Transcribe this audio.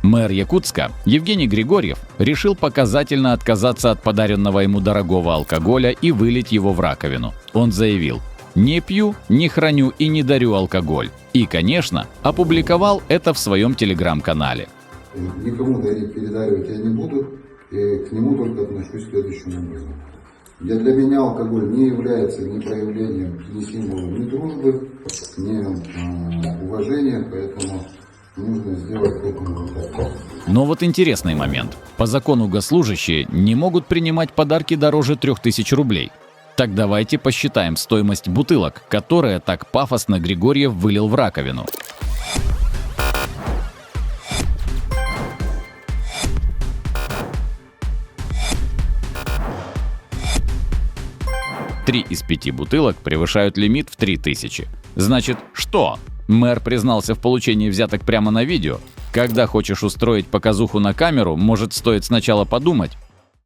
Мэр Якутска Евгений Григорьев решил показательно отказаться от подаренного ему дорогого алкоголя и вылить его в раковину. Он заявил: «Не пью, не храню и не дарю алкоголь». И, конечно, опубликовал это в своем телеграм-канале. Никому дарить, передаривать я не буду, и к нему только отношусь следующим образом. Для меня алкоголь не является ни проявлением, ни символом ни дружбы, ни уважения, поэтому нужно сделать к этому вот так. Но вот интересный момент. По закону госслужащие не могут принимать подарки дороже 3000 рублей. Так давайте посчитаем стоимость бутылок, которые так пафосно Григорьев вылил в раковину. Три из 5 бутылок превышают лимит в 3000. Значит, что? Мэр признался в получении взяток прямо на видео? Когда хочешь устроить показуху на камеру, может, стоит сначала подумать?